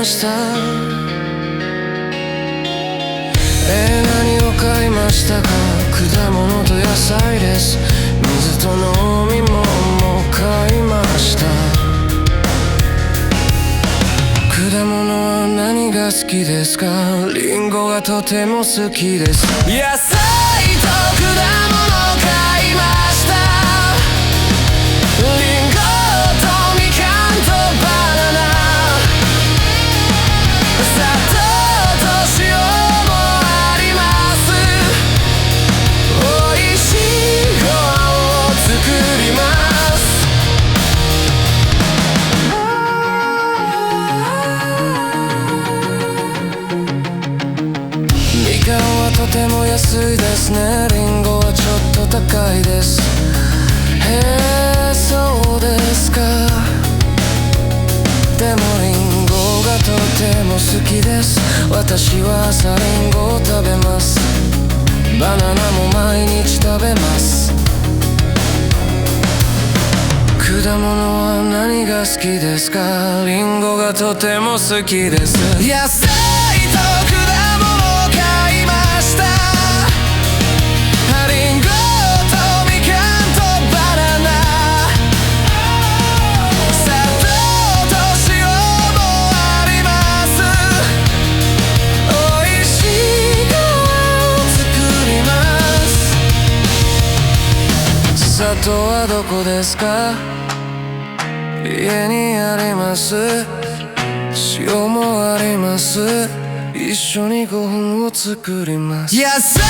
ました。何を買いましたか？果物と野菜です。水と飲み物も買いました。果物は何が好きですか？リンゴがとても好きです。野菜と果物買いました。リンゴとみかんとバナナ、砂糖と塩もあります。おいしいご飯を作ります。みかんはとても安いですね。リンゴはちょっと高いです。そうですか。でもリンゴがとても好きです。私は朝リンゴを食べます。バナナも毎日食べます。果物は何が好きですか？リンゴがとても好きです。野菜と果物を買いました。リンゴとみかんとバナナ、砂糖と塩もあります。おいしいご飯を作ります。砂糖はどこですか？家にあります。塩もあります。一緒にご飯を作ります。野菜